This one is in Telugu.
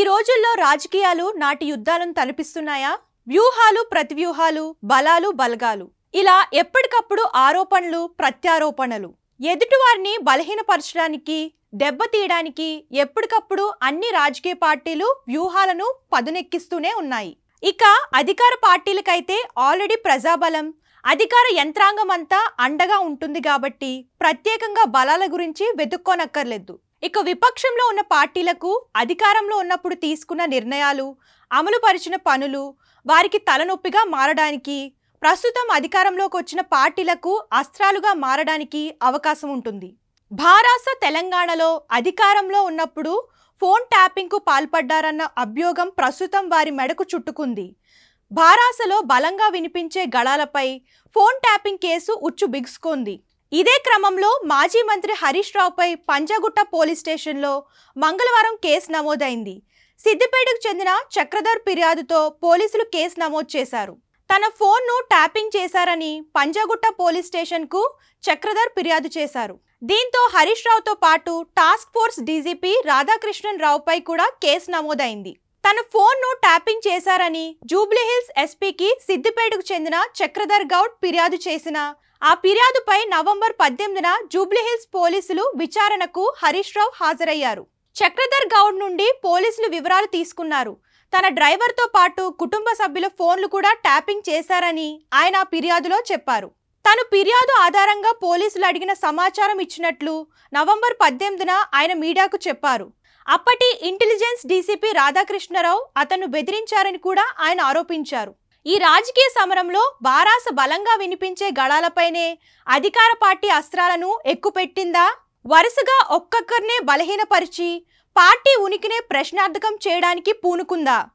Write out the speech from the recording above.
రోజుల్లో రాజకీయాలు నాటి యుద్ధాలను తలపిస్తున్నాయా? వ్యూహాలు ప్రతివ్యూహాలు, బలాలు బలగాలు, ఇలా ఎప్పటికప్పుడు ఆరోపణలు ప్రత్యారోపణలు, ఎదుటివారిని బలహీనపరచడానికి, దెబ్బతీయడానికి ఎప్పటికప్పుడు అన్ని రాజకీయ పార్టీలు వ్యూహాలను పదునెక్కిస్తూనే ఉన్నాయి. ఇక అధికార పార్టీలకైతే ఆల్రెడీ ప్రజాబలం, అధికార యంత్రాంగం అంతా అండగా ఉంటుంది కాబట్టి ప్రత్యేకంగా బలాల గురించి వెతుక్కోనక్కర్లేదు. ఇక విపక్షంలో ఉన్న పార్టీలకు అధికారంలో ఉన్నప్పుడు తీసుకున్న నిర్ణయాలు, అమలుపరిచిన పనులు వారికి తలనొప్పిగా మారడానికి, ప్రస్తుతం అధికారంలోకి వచ్చిన పార్టీలకు అస్త్రాలుగా మారడానికి అవకాశం ఉంటుంది. భారాస తెలంగాణలో అధికారంలో ఉన్నప్పుడు ఫోన్ ట్యాపింగ్కు పాల్పడ్డారన్న అభియోగం ప్రస్తుతం వారి మెడకు చుట్టుకుంది. భారాసలో బలంగా వినిపించే గళాలపై ఫోన్ ట్యాపింగ్ కేసు ఉచ్చు బిగుసుకుంది. ఇదే క్రమంలో మాజీ మంత్రి హరీష్ రావుపై పంజాగుట్ట పోలీస్ స్టేషన్లో మంగళవారం కేసు నమోదైంది. సిద్దిపేటకు చెందిన చక్రధర్ ఫిర్యాదుతో పోలీసులు కేసు నమోదు చేశారు. తన ఫోన్ను ట్యాపింగ్ చేశారని పంజాగుట్ట పోలీస్ స్టేషన్కు చక్రధర్ ఫిర్యాదు చేశారు. దీంతో హరీష్ రావుతో పాటు టాస్క్ ఫోర్స్ డీజీపీ రాధాకృష్ణన్ రావుపై కూడా కేసు నమోదైంది. తన ఫోన్ను ట్యాపింగ్ చేశారని జూబ్లీహిల్స్ ఎస్పీకి సిద్దిపేటకు చెందిన చక్రధర్ గౌడ్ ఫిర్యాదు చేసిన ఆ ఫిర్యాదుపై నవంబర్ 18న జూబ్లీహిల్స్ పోలీసులు విచారణకు హరీష్ రావు హాజరయ్యారు. చక్రధర్ గౌడ్ నుండి పోలీసులు వివరాలు తీసుకున్నారు. తన డ్రైవర్తో పాటు కుటుంబ సభ్యుల ఫోన్లు కూడా ట్యాపింగ్ చేశారని ఆయన ఫిర్యాదులో చెప్పారు. తను ఫిర్యాదు ఆధారంగా పోలీసులు అడిగిన సమాచారం ఇచ్చినట్లు నవంబర్ 18న ఆయన మీడియాకు చెప్పారు. అప్పటి ఇంటెలిజెన్స్ డీసీపీ రాధాకృష్ణరావు అతను బెదిరించారని కూడా ఆయన ఆరోపించారు. ఈ రాజకీయ సమరంలో భారాస బలంగా వినిపించే గళాలపైనే అధికార పార్టీ అస్త్రాలను ఎక్కుపెట్టిందా? వరుసగా ఒక్కొక్కరినే బలహీనపరిచి పార్టీ ఉనికినే ప్రశ్నార్థకం చేయడానికి పూనుకుందా?